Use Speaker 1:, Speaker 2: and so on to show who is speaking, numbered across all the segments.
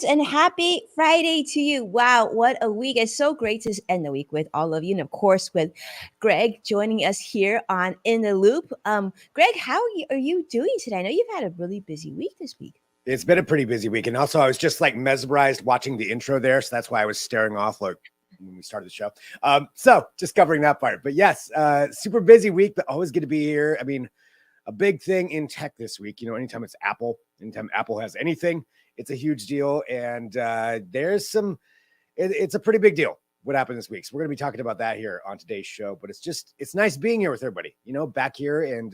Speaker 1: Congratulations and happy Friday to you. Wow, what a week. It's so great to end the week with all of you. And of course, with Greg joining us here on In the Loop. Greg, how are you doing today? I know you've had a really busy week this week.
Speaker 2: It's been a pretty busy week. And also, I was just like mesmerized watching the intro there. So that's why I was staring off like when we started the show. So just covering that part. But yes, super busy week, but always good to be here. I mean, a big thing in tech this week, anytime it's Apple, anytime Apple has anything, it's a huge deal. And it's a pretty big deal what happened this week. So we're going to be talking about that here on today's show. But it's nice being here with everybody, back here and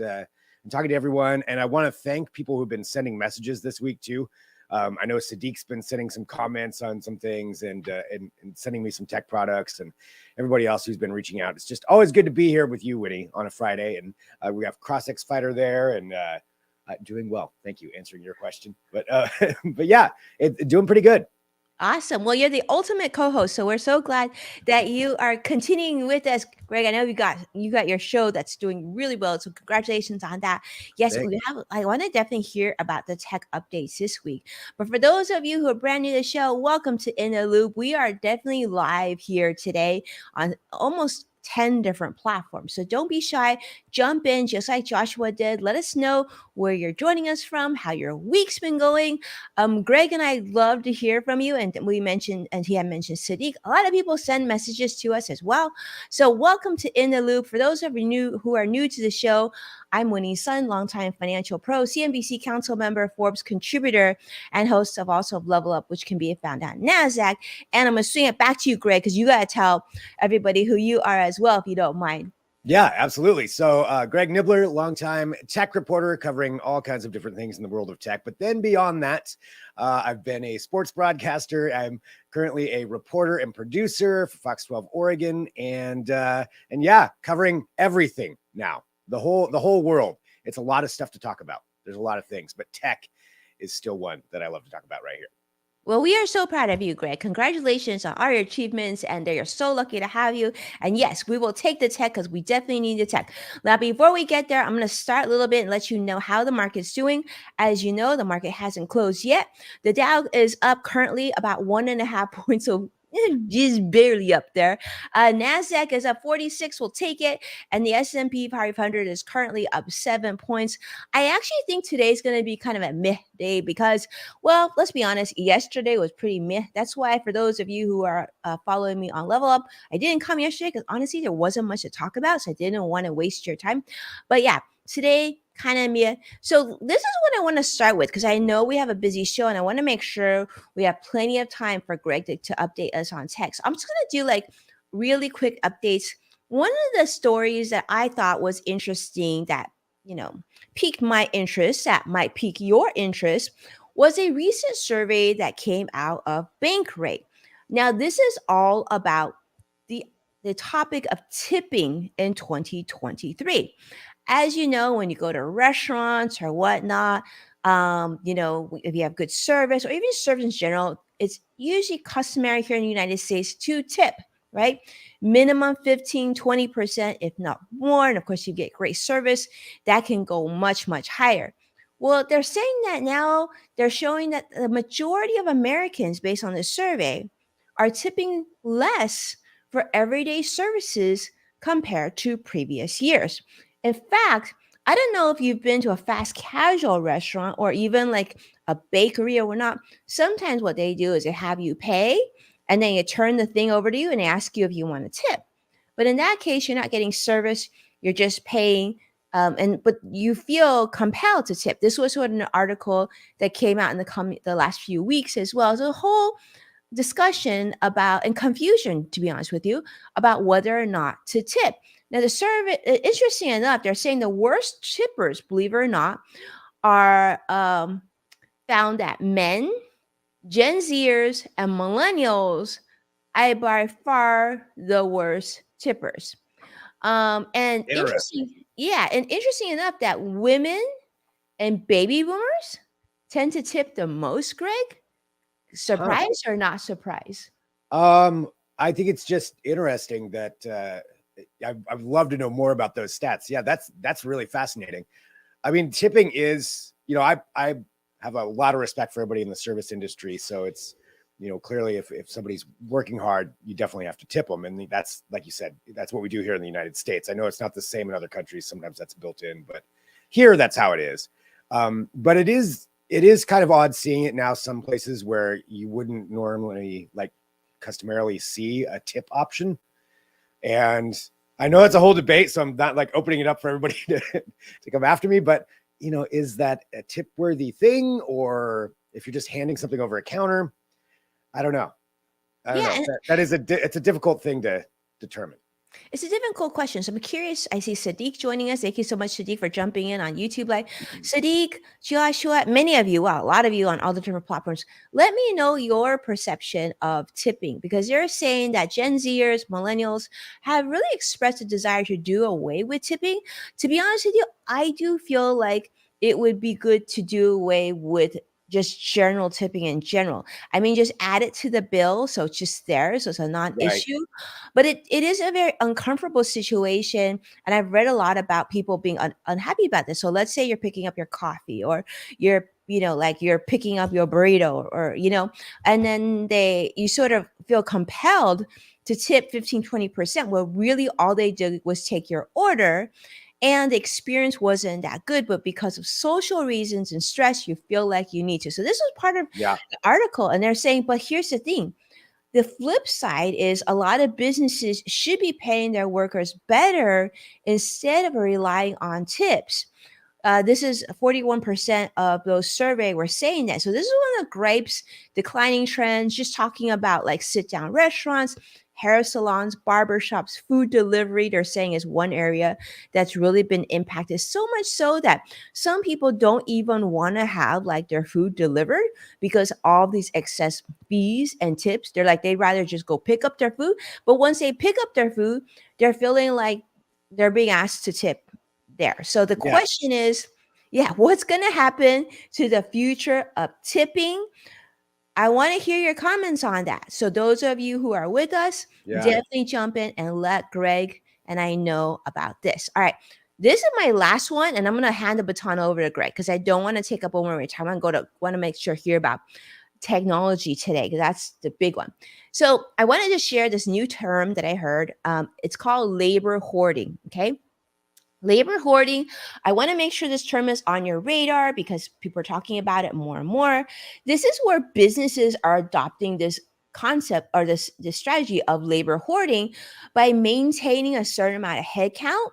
Speaker 2: talking to everyone. And I want to thank people who've been sending messages this week too. I know Sadiq's been sending some comments on some things and sending me some tech products, and everybody else who's been reaching out. It's just always good to be here with you, Winnie, on a Friday. And we have CrossX Fighter there and doing well. Thank you. Answering your question. But yeah, doing pretty good.
Speaker 1: Awesome. Well, you're the ultimate co-host, so we're so glad that you are continuing with us, Greg. I know you got your show that's doing really well, so congratulations on that. Yes, I want to definitely hear about the tech updates this week. But for those of you who are brand new to the show, welcome to In the Loop. We are definitely live here today on almost 10 different platforms. So don't be shy. Jump in just like Joshua did. Let us know where you're joining us from, how your week's been going. Greg and I love to hear from you. And he had mentioned Sadiq. A lot of people send messages to us as well. So welcome to In the Loop. For those of you who are new to the show, I'm Winnie Sun, longtime financial pro, CNBC council member, Forbes contributor, and host of Level Up, which can be found on NASDAQ. And I'm going to swing it back to you, Greg, because you got to tell everybody who you are as well, if you don't mind.
Speaker 2: Yeah, absolutely. So Greg Nibbler, longtime tech reporter covering all kinds of different things in the world of tech. But then beyond that, I've been a sports broadcaster. I'm currently a reporter and producer for Fox 12 Oregon. And yeah, covering everything now, the whole world. It's a lot of stuff to talk about. There's a lot of things, but tech is still one that I love to talk about right here.
Speaker 1: Well, we are so proud of you, Greg. Congratulations on all your achievements, and they are so lucky to have you. And yes, we will take the tech because we definitely need the tech. Now, before we get there, I'm going to start a little bit and let you know how the market's doing. As you know, the market hasn't closed yet. The Dow is up currently about 1.5 points, so just barely up there. NASDAQ is up 46. We'll take it. And the S&P 500 is currently up 7 points. I actually think today's going to be kind of a meh day because, well, let's be honest, yesterday was pretty meh. That's why for those of you who are following me on Level Up, I didn't come yesterday because honestly, there wasn't much to talk about. So I didn't want to waste your time. But yeah, today, kind of me. So this is what I want to start with because I know we have a busy show and I want to make sure we have plenty of time for Greg to update us on tech. So I'm just going to do like really quick updates. One of the stories that I thought was interesting that, piqued my interest, that might pique your interest, was a recent survey that came out of Bankrate. Now, this is all about the topic of tipping in 2023. As you know, when you go to restaurants or whatnot, if you have good service or even service in general, it's usually customary here in the United States to tip, right? Minimum 15, 20%, if not more. And of course, you get great service, that can go much, much higher. Well, they're saying that now they're showing that the majority of Americans, based on this survey, are tipping less for everyday services compared to previous years. In fact, I don't know if you've been to a fast casual restaurant or even like a bakery or whatnot. Sometimes what they do is they have you pay and then you turn the thing over to you and they ask you if you want to tip. But in that case, you're not getting service. You're just paying. But you feel compelled to tip. This was sort of an article that came out in the last few weeks as well. So the whole discussion about and confusion, to be honest with you, about whether or not to tip. Now, the survey, interesting enough, they're saying the worst tippers, believe it or not, are found that men, Gen Zers, and millennials are by far the worst tippers. And interesting enough that women and baby boomers tend to tip the most, Greg. Surprise or not surprise?
Speaker 2: I think it's just interesting that I'd love to know more about those stats. Yeah, that's really fascinating. I mean, tipping is, I have a lot of respect for everybody in the service industry. So it's clearly if somebody's working hard, you definitely have to tip them. And that's, like you said, that's what we do here in the United States. I know it's not the same in other countries. Sometimes that's built in, but here that's how it is. But it is kind of odd seeing it now some places where you wouldn't normally like customarily see a tip option. And I know it's a whole debate, so I'm not like opening it up for everybody to come after me, but is that a tip worthy thing? Or if you're just handing something over a counter, I don't know. I don't
Speaker 1: Yeah,
Speaker 2: know.
Speaker 1: and
Speaker 2: It's a difficult thing to determine.
Speaker 1: it's a difficult question. So I'm curious. I see Sadiq joining us. Thank you so much, Sadiq, for jumping in on YouTube Live. Sadiq, Joshua, many of you, wow, a lot of you on all the different platforms. Let me know your perception of tipping because you're saying that Gen Zers, millennials have really expressed a desire to do away with tipping. To be honest with you, I do feel like it would be good to do away with just general tipping in general. I mean, just add it to the bill so it's just there, so it's a
Speaker 2: Right.
Speaker 1: non-issue, but it is a very uncomfortable situation, and I've read a lot about people being unhappy about this. So let's say you're picking up your coffee, or you're like you're picking up your burrito, or and then you sort of feel compelled to tip 15-20%. Well, really all they did was take your order, and the experience wasn't that good, but because of social reasons and stress you feel like you need to. So this is part of
Speaker 2: Yeah.
Speaker 1: the article, and they're saying, but here's the thing, the flip side is a lot of businesses should be paying their workers better instead of relying on tips. This is 41% of those surveyed were saying that. So this is one of the gripes, declining trends, just talking about like sit down restaurants, hair salons, barbershops, food delivery. They're saying is one area that's really been impacted, so much so that some people don't even want to have like their food delivered because all these excess fees and tips. They're like, they'd rather just go pick up their food. But once they pick up their food, they're feeling like they're being asked to tip there. So the
Speaker 2: Yeah.
Speaker 1: question is, yeah, what's going to happen to the future of tipping? I want to hear your comments on that. So those of you who are with us,
Speaker 2: Yeah.
Speaker 1: definitely jump in and let Greg and I know about this. All right. This is my last one, and I'm going to hand the baton over to Greg because I don't want to take up all more time. I want to make sure hear about technology today because that's the big one. So I wanted to share this new term that I heard. It's called labor hoarding. Okay. Labor hoarding, I want to make sure this term is on your radar because people are talking about it more and more. This is where businesses are adopting this concept or this strategy of labor hoarding by maintaining a certain amount of headcount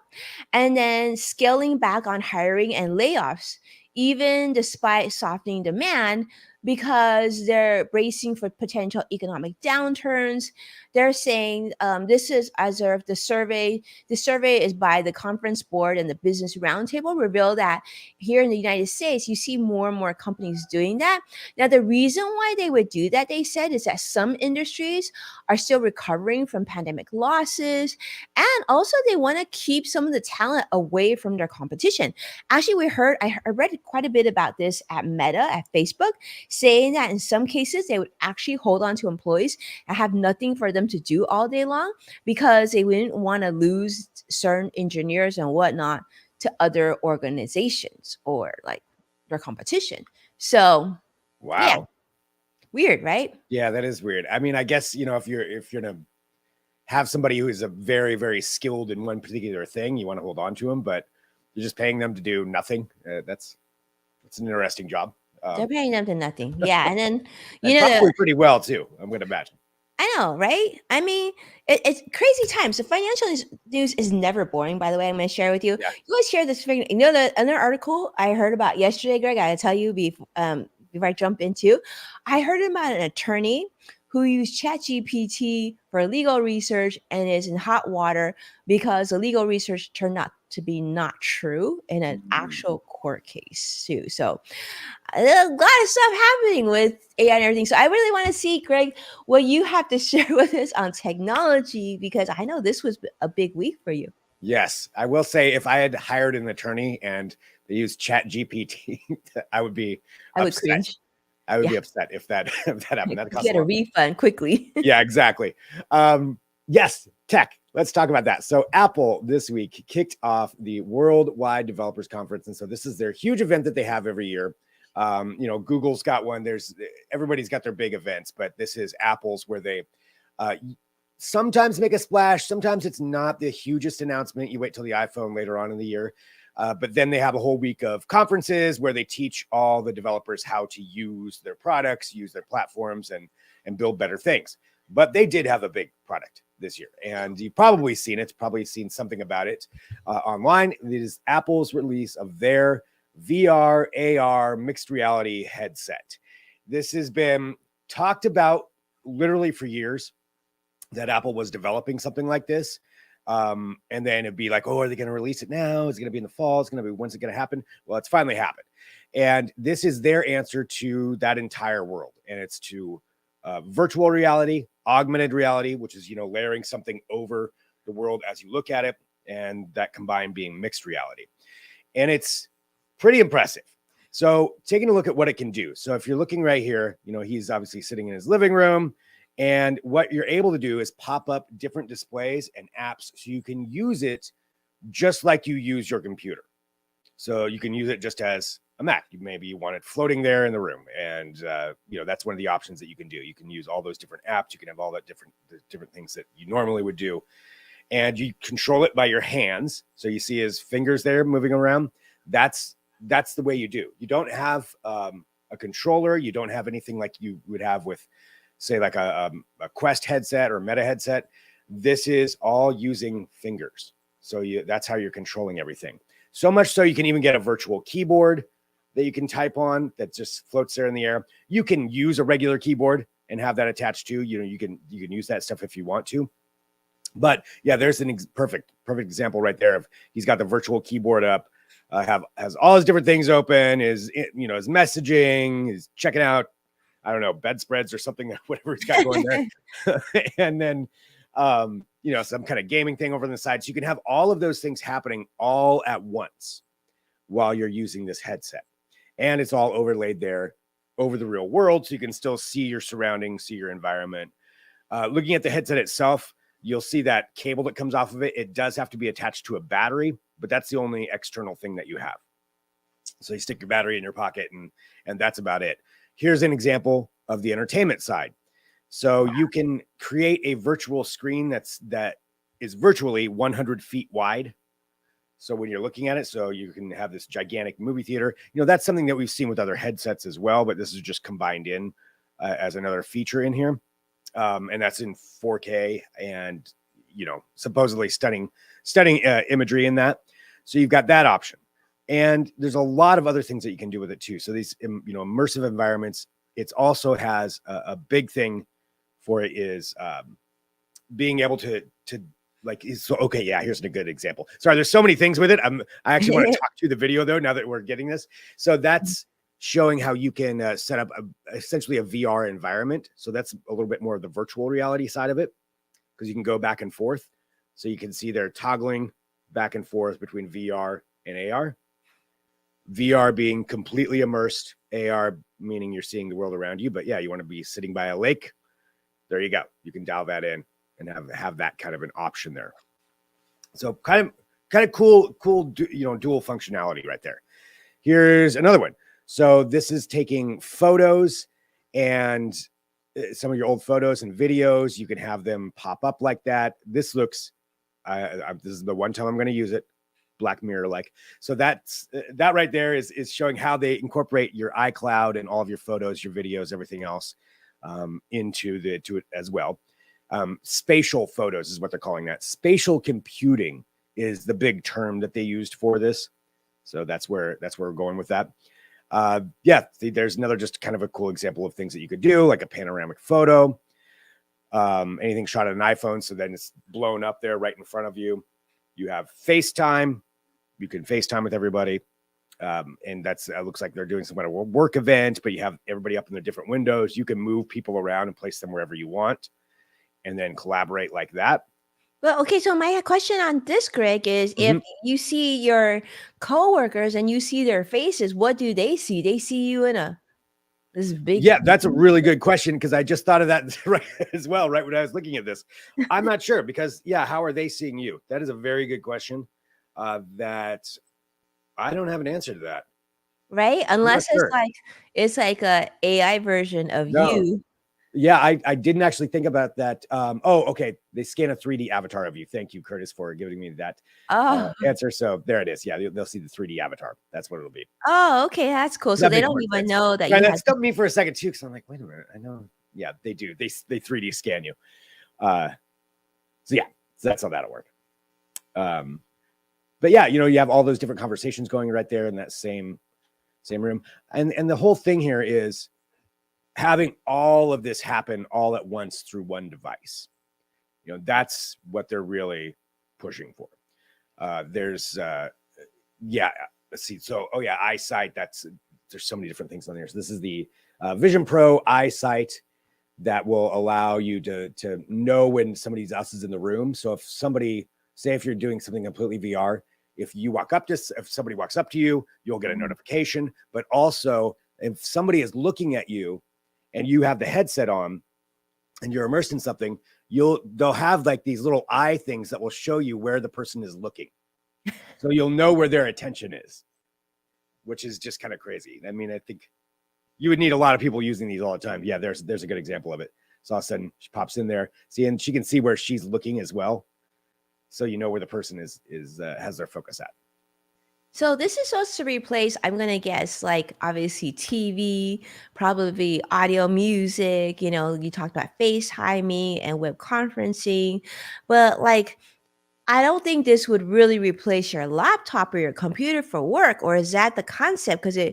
Speaker 1: and then scaling back on hiring and layoffs, even despite softening demand, because they're bracing for potential economic downturns. They're saying this is as of the survey. The survey is by the Conference Board and the Business Roundtable, reveal that here in the United States, you see more and more companies doing that. Now, the reason why they would do that, they said, is that some industries are still recovering from pandemic losses. And also, they want to keep some of the talent away from their competition. Actually, I read quite a bit about this at Meta, at Facebook, saying that in some cases, they would actually hold on to employees and have nothing for them to do all day long because they wouldn't want to lose certain engineers and whatnot to other organizations or like their competition. So, yeah,
Speaker 2: Wow.
Speaker 1: weird, right?
Speaker 2: Yeah, that is weird. I mean, I guess, if you're gonna have somebody who is a very, very skilled in one particular thing, you want to hold on to them, but you're just paying them to do nothing. That's an interesting job.
Speaker 1: They're paying them to nothing. Yeah. And then, you
Speaker 2: And
Speaker 1: know,
Speaker 2: probably pretty well too, I'm going to imagine.
Speaker 1: I know, right? I mean, it's crazy times. The financial news is never boring, by the way. I'm going to share with you.
Speaker 2: Yeah.
Speaker 1: You guys share this thing. The another article I heard about yesterday, Greg, I got to tell you before I jump into, I heard about an attorney who used ChatGPT for legal research and is in hot water because the legal research turned out to be not true in an actual court case, too. So, a lot of stuff happening with AI and everything. So I really want to see, Greg, what you have to share with us on technology because I know this was a big week for you.
Speaker 2: Yes, I will say if I had hired an attorney and they used Chat GPT, I would be
Speaker 1: I would
Speaker 2: upset.
Speaker 1: cringe.
Speaker 2: I would
Speaker 1: Yeah,
Speaker 2: be upset if that if that happened. That costs a
Speaker 1: get a
Speaker 2: lot.
Speaker 1: refund quickly.
Speaker 2: Yeah, exactly. Yes, tech. Let's talk about that. So Apple this week kicked off the Worldwide Developers Conference. And so this is their huge event that they have every year. Google's got one. Everybody's got their big events, but this is Apple's, where they sometimes make a splash. Sometimes it's not the hugest announcement. You wait till the iPhone later on in the year. But then they have a whole week of conferences where they teach all the developers how to use their products, use their platforms, and build better things. But they did have a big product this year, and you've probably seen it, probably seen something about it online. It is Apple's release of their VR, AR, mixed reality headset. This has been talked about literally for years, that Apple was developing something like this. And then it'd be like, oh, are they going to release it now? Is it going to be in the fall? It's going to be, when's it going to happen? Well, it's finally happened. And this is their answer to that entire world. And it's to virtual reality, augmented reality, which is, layering something over the world as you look at it. And that combined being mixed reality. And it's pretty impressive. So taking a look at what it can do. So if you're looking right here, he's obviously sitting in his living room. And what you're able to do is pop up different displays and apps so you can use it just like you use your computer. So you can use it just as a Mac. Maybe you want it floating there in the room. And, that's one of the options that you can do. You can use all those different apps. You can have all that different things that you normally would do. And you control it by your hands. So you see his fingers there moving around. That's the way you do. You don't have a controller. You don't have anything like you would have with, say, like a Quest headset or a Meta headset. This is all using fingers. So that's how you're controlling everything. So much so you can even get a virtual keyboard that you can type on that just floats there in the air. You can use a regular keyboard and have that attached to, you can use that stuff if you want to. But yeah, there's an perfect example right there of he's got the virtual keyboard up, has all his different things open, his messaging, is checking out, I don't know, bedspreads or something, whatever he's got going there. And then, some kind of gaming thing over on the side. So you can have all of those things happening all at once while you're using this headset. And it's all overlaid there over the real world. So you can still see your surroundings, see your environment. Looking at the headset itself, you'll see that cable that comes off of it. It does have to be attached to a battery, but that's the only external thing that you have. So you stick your battery in your pocket and that's about it. Here's an example of the entertainment side. So you can create a virtual screen that is virtually 100 feet wide. So when you're looking at it, so you can have this gigantic movie theater. That's something that we've seen with other headsets as well, but this is just combined in as another feature in here. And that's in 4K and, supposedly stunning imagery in that. So you've got that option. And there's a lot of other things that you can do with it too. So these, immersive environments, it also has a big thing for it is being able to like, so, okay, yeah, here's a good example. Sorry, there's so many things with it. I actually want to talk to the video though, now that we're getting this. So that's showing how you can set up essentially a VR environment. So that's a little bit more of the virtual reality side of it, because you can go back and forth. So you can see they're toggling back and forth between VR and AR. VR being completely immersed, AR meaning you're seeing the world around you. But yeah, you want to be sitting by a lake. There you go. You can dial that in and have that kind of an option there. So kind of cool, dual functionality right there. Here's another one. So this is taking photos and some of your old photos and videos. You can have them pop up like that. This looks, this is the one time I'm going to use it. Black Mirror like. So that right there is showing how they incorporate your iCloud and all of your photos, your videos, everything else into it as well. Spatial photos is what they're calling that. Spatial computing is the big term that they used for this. So that's where we're going with that. There's another just kind of a cool example of things that you could do, like a panoramic photo, anything shot on an iPhone. So then it's blown up there right in front of you. You have FaceTime. You can FaceTime with everybody. And that's, looks like they're doing some kind of work event, but you have everybody up in their different windows. You can move people around and place them wherever you want and then collaborate like that.
Speaker 1: Well, okay, so my question on this, Greg, is if you see your coworkers and you see their faces, what do they see? They see you in this big.
Speaker 2: Yeah, that's a really good question, because I just thought of that right as well, right when I was looking at this. I'm not sure, because how are they seeing you? That is a very good question that I don't have an answer to that.
Speaker 1: right?
Speaker 2: I'm not
Speaker 1: Unless
Speaker 2: sure.
Speaker 1: it's like a AI version of
Speaker 2: No.
Speaker 1: you.
Speaker 2: Yeah, I didn't actually think about that. Oh, okay. They scan a 3D avatar of you. Thank you, Curtis, for giving me that
Speaker 1: Oh,
Speaker 2: answer. So there it is. Yeah, they'll see the 3D avatar. That's what it'll be.
Speaker 1: oh, okay, that's cool.
Speaker 2: So
Speaker 1: So
Speaker 2: that
Speaker 1: they
Speaker 2: makes
Speaker 1: don't
Speaker 2: more
Speaker 1: even
Speaker 2: sense.
Speaker 1: know that
Speaker 2: Yeah,
Speaker 1: you
Speaker 2: that
Speaker 1: had.
Speaker 2: stumped me for a second too, because I'm like, wait a minute, I know. Yeah, they do. They 3D scan you. Uh, so yeah, so that's how that'll work. Um, but yeah, you have all those different conversations going right there in that same room, and the whole thing here is having all of this happen all at once through one device. That's what they're really pushing for. There's yeah, let's see. So oh yeah, eyesight. There's so many different things on there. So this is the Vision Pro eyesight that will allow you to know when somebody else is in the room. So if somebody, say if you're doing something completely VR, if somebody walks up to you, you'll get a
Speaker 1: Mhm.
Speaker 2: notification. But also, if somebody is looking at you and you have the headset on and you're immersed in something, they'll have like these little eye things that will show you where the person is looking. So you'll know where their attention is, which is just kind of crazy. I mean, I think you would need a lot of people using these all the time. Yeah, there's a good example of it. So all of a sudden she pops in there, and she can see where she's looking as well. So you know where the person is has their focus at.
Speaker 1: So this is supposed to replace, I'm gonna guess, like obviously TV, probably audio, music. You talked about FaceTiming and web conferencing, but like I don't think this would really replace your laptop or your computer for work, or is that the concept? Because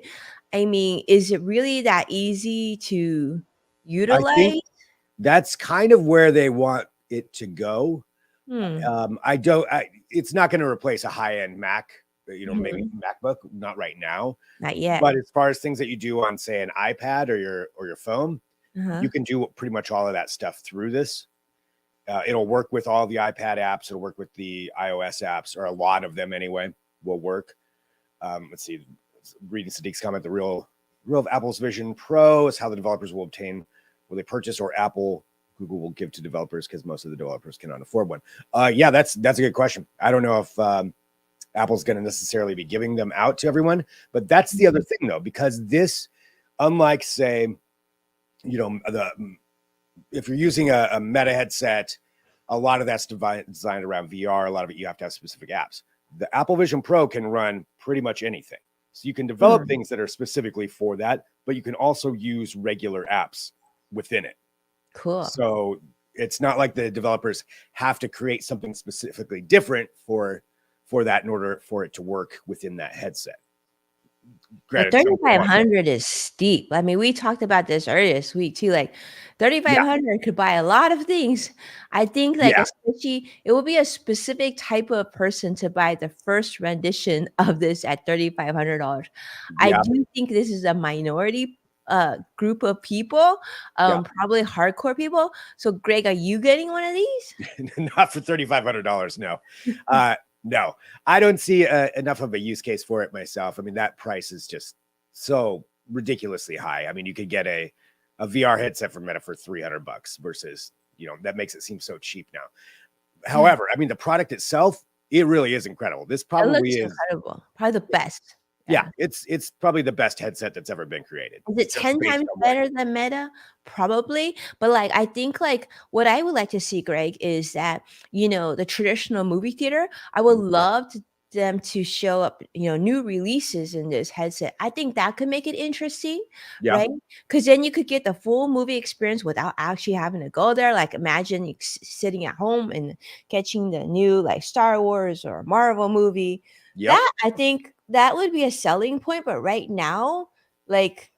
Speaker 1: I mean, is it really that easy to
Speaker 2: I think
Speaker 1: utilize?
Speaker 2: that's kind of where they want it to go.
Speaker 1: Hmm.
Speaker 2: I don't. It's not going to replace a high end Mac. Maybe
Speaker 1: Mhm.
Speaker 2: MacBook, not right now.
Speaker 1: Not yet.
Speaker 2: But as far as things that you do on, say, an iPad or your phone,
Speaker 1: Uh-huh.
Speaker 2: you can do pretty much all of that stuff through this. It'll work with all the iPad apps. It'll work with the iOS apps, or a lot of them anyway. Will work. Let's see. Reading Sadiq's comment, the real of Apple's Vision Pro is how the developers will they purchase, or Google will give to developers, because most of the developers cannot afford one. Yeah, that's a good question. I don't know if Apple's going to necessarily be giving them out to everyone, but that's the other
Speaker 1: Mhm.
Speaker 2: thing though, because this, unlike say, if you're using a Meta headset, a lot of that's designed around VR. A lot of it you have to have specific apps. The Apple Vision Pro can run pretty much anything. So you can develop
Speaker 1: Hmm.
Speaker 2: things that are specifically for that, but you can also use regular apps within it.
Speaker 1: Cool.
Speaker 2: So it's not like the developers have to create something specifically different for that in order for it to work within that headset.
Speaker 1: But
Speaker 2: Granted, some will want more.
Speaker 1: 3,500 is steep. I mean, we talked about this earlier this week too. Like
Speaker 2: Yeah,
Speaker 1: 3,500 could buy a lot of things. I think like
Speaker 2: yeah,
Speaker 1: especially it will be a specific type of person to buy the first rendition of this at $3,500. I
Speaker 2: yeah,
Speaker 1: do think this is a minority group of people,
Speaker 2: yeah.
Speaker 1: probably hardcore people. So Greg, are you getting one of these?
Speaker 2: Not for $3,500. No, uh, no, I don't see enough of a use case for it myself. I mean, that price is just so ridiculously high. I mean, you could get a VR headset from Meta for $300 versus, that makes it seem so cheap now.
Speaker 1: Yeah,
Speaker 2: However, I mean, the product itself, it really is incredible. This
Speaker 1: it
Speaker 2: probably
Speaker 1: looks
Speaker 2: is,
Speaker 1: incredible. Probably the best.
Speaker 2: yeah,
Speaker 1: Yeah.
Speaker 2: it's probably the best headset that's ever been created,
Speaker 1: Is it
Speaker 2: just
Speaker 1: 10
Speaker 2: based
Speaker 1: times
Speaker 2: on what.
Speaker 1: better than Meta? Probably. But like I think like what I would like to see, Greg, is that, the traditional movie theater, I would love them to show up, new releases in this headset. I think that could make it interesting,
Speaker 2: Yeah,
Speaker 1: right? Because then you could get the full movie experience without actually having to go there. Like imagine you sitting at home and catching the new like Star Wars or Marvel movie.
Speaker 2: yep,
Speaker 1: That I think that would be a selling point. But right now, like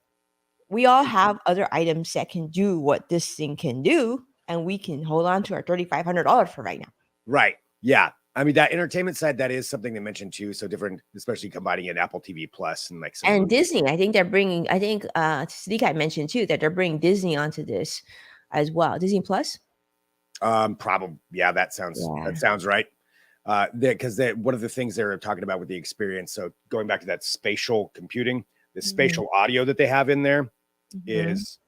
Speaker 1: we all have other items that can do what this thing can do, and we can hold on to our $3,500 for right now.
Speaker 2: right, yeah. I mean, that entertainment side, that is something they mentioned too. So different, especially combining it Apple TV Plus and like some
Speaker 1: And
Speaker 2: movies.
Speaker 1: Disney, I think they're bringing. I think Sadiq had mentioned too that they're bringing Disney onto this as well. Disney Plus.
Speaker 2: Probably, yeah, that
Speaker 1: Yeah.
Speaker 2: sounds right. Because one of the things they're talking about with the experience. So going back to that spatial computing, the
Speaker 1: Mhm,
Speaker 2: spatial audio that they have in there
Speaker 1: mhm.
Speaker 2: is,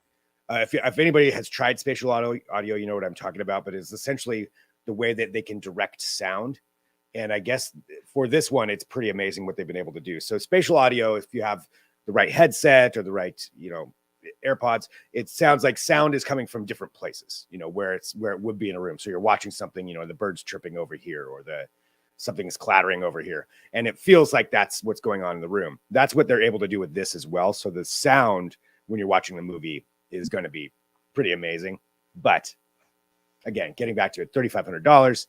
Speaker 2: if anybody has tried spatial audio, you know what I'm talking about. But it's essentially the way that they can direct sound. And I guess for this one, it's pretty amazing what they've been able to do. So spatial audio, if you have right headset or the right, AirPods, it sounds like sound is coming from different places, where it would be in a room. So you're watching something, the bird's chirping over here, or something is clattering over here, and it feels like that's what's going on in the room. That's what they're able to do with this as well. So the sound when you're watching the movie is going to be pretty amazing. But again, getting back to it, $3,500.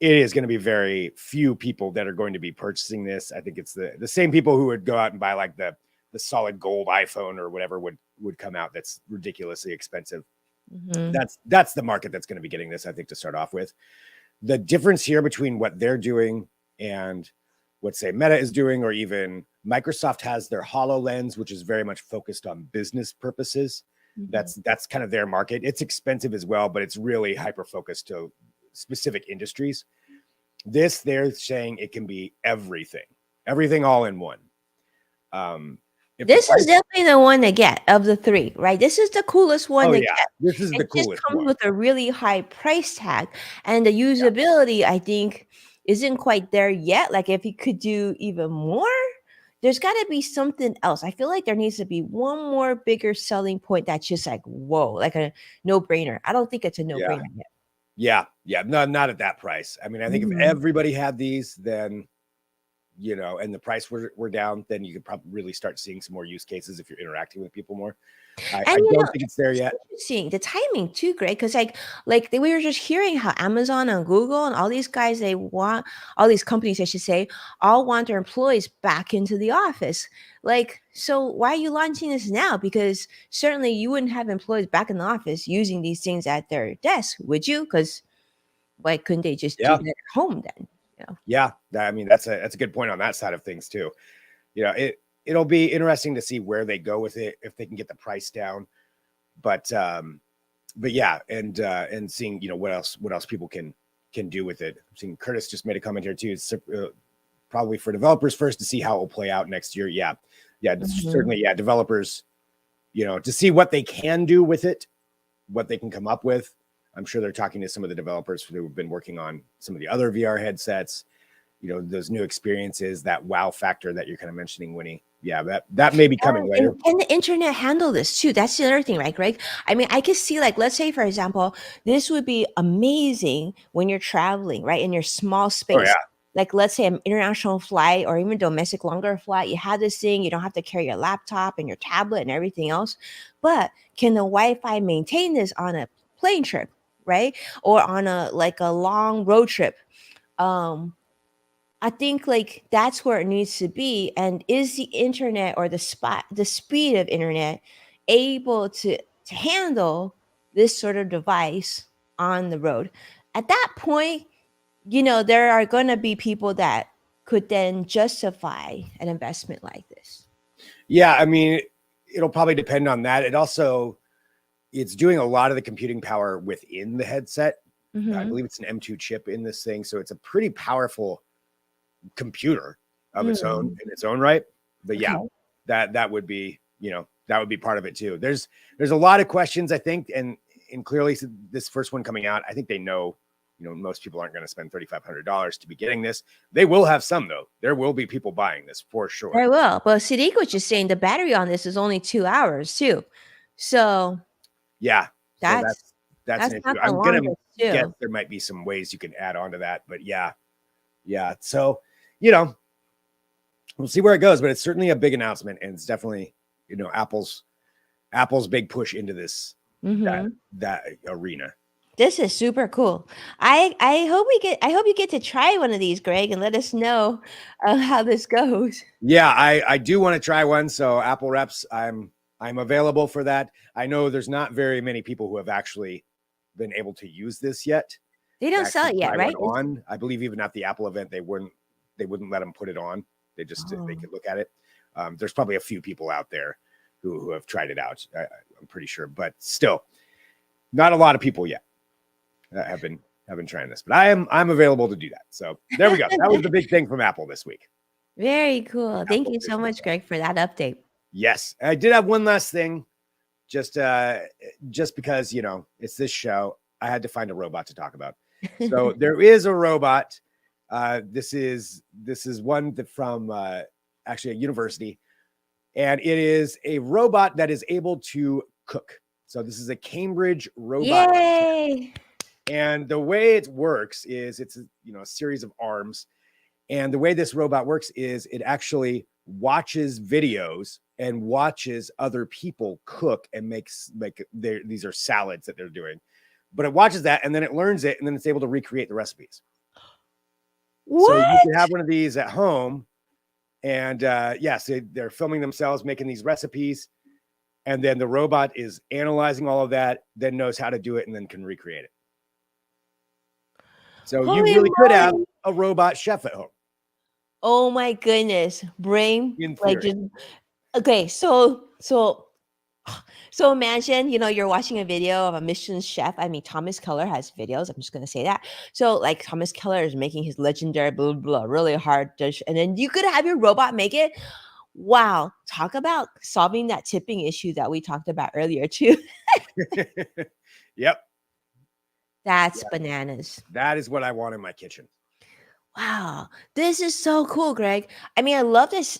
Speaker 2: It is going to be very few people that are going to be purchasing this. I think it's the same people who would go out and buy like the solid gold iPhone or whatever would come out. That's ridiculously expensive.
Speaker 1: Mhm.
Speaker 2: That's the market that's going to be getting this, I think, to start off with. The difference here between what they're doing and what, say, Meta is doing, or even Microsoft has their HoloLens, which is very much focused on business purposes.
Speaker 1: Mhm.
Speaker 2: That's kind of their market. It's expensive as well, but it's really hyper focused to specific industries. This, they're saying it can be everything all in one.
Speaker 1: This is definitely the one to get of the three, right? This is the coolest one to get.
Speaker 2: This is the
Speaker 1: It just
Speaker 2: coolest
Speaker 1: comes
Speaker 2: one.
Speaker 1: with a really high price tag, and the usability, I think, isn't quite there yet. Like, if you could do even more, there's got to be something else. I feel like there needs to be one more bigger selling point that's just like, whoa, like a no-brainer. I don't think it's a no-brainer yet.
Speaker 2: Yeah. No, not at that price. I mean, I think if
Speaker 1: Mhm.
Speaker 2: everybody had these, then and the price were down, then you could probably really start seeing some more use cases if you're interacting with people more. I
Speaker 1: And
Speaker 2: don't think it's there yet.
Speaker 1: interesting the timing too, Greg, because we were just hearing how Amazon and Google and all these guys, they want all these companies, I should say, all want their employees back into the office. Like, so why are you launching this now? Because certainly you wouldn't have employees back in the office using these things at their desk, would you? Because why couldn't they just do
Speaker 2: Yeah.
Speaker 1: that at home then?
Speaker 2: Yeah. I mean, that's a good point on that side of things too. It'll be interesting to see where they go with it, if they can get the price down. But yeah, and seeing what else people can do with it. I'm seeing Curtis just made a comment here too. It's probably for developers first to see how it will play out next year. Yeah,
Speaker 1: Mhm.
Speaker 2: certainly. Yeah, developers, to see what they can do with it, what they can come up with. I'm sure they're talking to some of the developers who have been working on some of the other VR headsets. Those new experiences, that wow factor that you're kind of mentioning, Winnie. Yeah, that may be coming later.
Speaker 1: And can the internet handle this too? That's the other thing, right, Greg? I mean, I could see, like, let's say, for example, this would be amazing when you're traveling, right, in your small
Speaker 2: Oh yeah,
Speaker 1: space. Like, let's say an international flight or even domestic longer flight, you have this thing, you don't have to carry your laptop and your tablet and everything else. But can the Wi-Fi maintain this on a plane trip, right? Or on a long road trip? Um, I think like that's where it needs to be. And is the internet or the speed of internet able to handle this sort of device on the road? At that point, there are going to be people that could then justify an investment like this.
Speaker 2: yeah. I mean, it'll probably depend on that. It's doing a lot of the computing power within the headset. I
Speaker 1: Mm-hmm.
Speaker 2: believe it's an M2 chip in this thing, so it's a pretty powerful computer of its own
Speaker 1: Mm,
Speaker 2: in its own right. But yeah,
Speaker 1: okay.
Speaker 2: that would be that would be part of it too. There's a lot of questions, I think, and clearly this first one coming out, I think they know most people aren't going to spend $3,500 to be getting this. They will have some though. There will be people buying this for sure.
Speaker 1: Very well. But Sadiq was just saying the battery on this is only 2 hours too. So
Speaker 2: Yeah, so
Speaker 1: that's
Speaker 2: that's an
Speaker 1: that's not
Speaker 2: issue.
Speaker 1: the
Speaker 2: I'm gonna
Speaker 1: longest
Speaker 2: guess
Speaker 1: too.
Speaker 2: there might be some ways you can add on to that, but yeah. So you know, we'll see where it goes, but it's certainly a big announcement, and it's definitely Apple's big push into this that
Speaker 1: Mm-hmm.
Speaker 2: that arena.
Speaker 1: This is super cool. I hope you get to try one of these, Greg, and let us know how this goes.
Speaker 2: Yeah, I do want to try one. So Apple reps, I'm available for that. I know there's not very many people who have actually been able to use this yet.
Speaker 1: They
Speaker 2: To
Speaker 1: don't sell
Speaker 2: actually
Speaker 1: it yet,
Speaker 2: try one
Speaker 1: right?
Speaker 2: on. I believe even at the Apple event, they wouldn't let them put it on. They
Speaker 1: Oh.
Speaker 2: could look at it. There's probably a few people out there who have tried it out. I'm pretty sure, but still, not a lot of people yet have been trying this. But I'm available to do that. So there we go. That was the big thing from Apple this week.
Speaker 1: Very cool. Thank
Speaker 2: Apple
Speaker 1: you so
Speaker 2: officially
Speaker 1: much, Greg, for that update.
Speaker 2: Yes, I did have one last thing. Just because it's this show, I had to find a robot to talk about. So there is a robot. This is one that from actually a university. And it is a robot that is able to cook. So this is a Cambridge robot.
Speaker 1: Yay!
Speaker 2: And the way it works is it's a series of arms. And the way this robot works is it actually watches videos and watches other people cook and makes these are salads that they're doing. But it watches that and then it learns it and then it's able to recreate the recipes.
Speaker 1: What?
Speaker 2: So you can have one of these at home. And yes, they're filming themselves making these recipes. And then the robot is analyzing all of that, then knows how to do it and then can recreate it. So you really could have a robot chef at home.
Speaker 1: Oh my goodness. Brain.
Speaker 2: In theory.
Speaker 1: Okay, so imagine, you're watching a video of a Michelin chef. I mean, Thomas Keller has videos. I'm just going to say that. So, like, Thomas Keller is making his legendary blah, blah, blah, really hard dish. And then you could have your robot make it. Wow. Talk about solving that tipping issue that we talked about earlier, too.
Speaker 2: Yep.
Speaker 1: That's bananas.
Speaker 2: That is what I want in my kitchen.
Speaker 1: Wow. This is so cool, Greg. I mean, I love this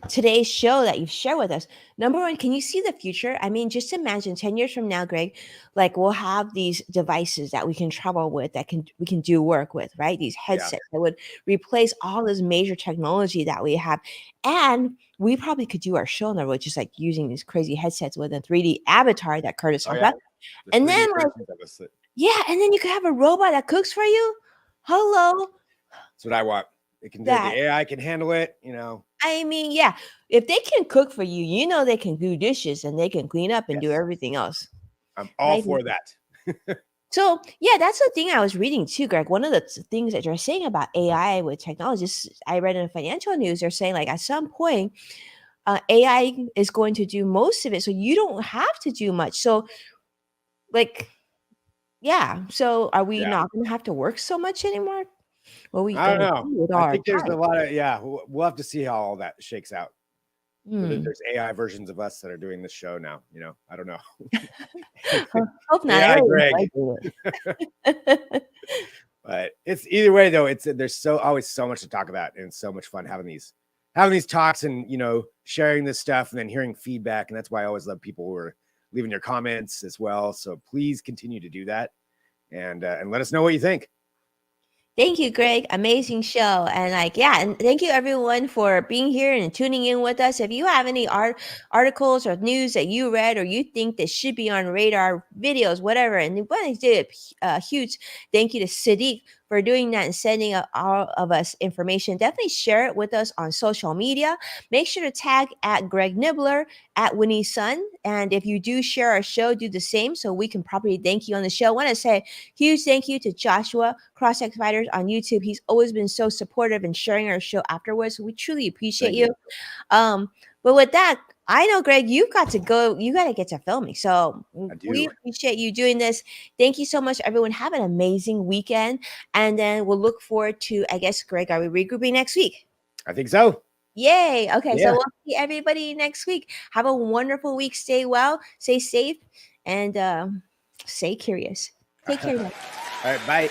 Speaker 1: today's show that you've shared with us. Number one, can you see the future? I mean, just imagine 10 years from now, Greg, like we'll have these devices that we can travel with, we can do work with, right? These headsets that would replace all this major technology that we have. And we probably could do our show on the road just like using these crazy headsets with a 3D avatar that Curtis talked about. And then and then you could have a robot that cooks for you. Hello.
Speaker 2: That's what I want. It can do it. The AI can handle it,
Speaker 1: I mean, yeah. If they can cook for you, they can do dishes and they can clean up and do everything else.
Speaker 2: I'm all for that.
Speaker 1: So, yeah, that's the thing I was reading too, Greg. One of the things that you're saying about AI with technologists, I read in the financial news, they're saying like at some point, AI is going to do most of it. So you don't have to do much. So like, yeah. So are we not going to have to work so much anymore? Well,
Speaker 2: I don't know. I think there's a lot of, we'll have to see how all that shakes out. Whether there's AI versions of us that are doing this show now, I don't know.
Speaker 1: Hope not.
Speaker 2: AI Greg. But it's either way though, there's always so much to talk about and so much fun having these talks and sharing this stuff and then hearing feedback. And that's why I always love people who are leaving their comments as well. So please continue to do that and let us know what you think.
Speaker 1: Thank you, Greg. Amazing show. And and thank you everyone for being here and tuning in with us. If you have any articles or news that you read or you think that should be on radar, videos, whatever, and we want to do a huge thank you to Sadiq for doing that and sending all of us information. Definitely share it with us on social media. Make sure to tag at Greg Nibbler, at Winnie's son. And if you do share our show, do the same so we can properly thank you on the show. I want to say huge thank you to Joshua, CrossX Fighters on YouTube. He's always been so supportive and sharing our show afterwards. So we truly appreciate you. But with that, I know, Greg, you got to go. You got to get to filming. So we appreciate you doing this. Thank you so much, everyone. Have an amazing weekend. And then we'll look forward to, I guess, Greg, are we regrouping next week?
Speaker 2: I think so.
Speaker 1: Yay. Okay. So we'll see everybody next week. Have a wonderful week. Stay well, stay safe, and stay curious. Take care.
Speaker 2: All right. Bye.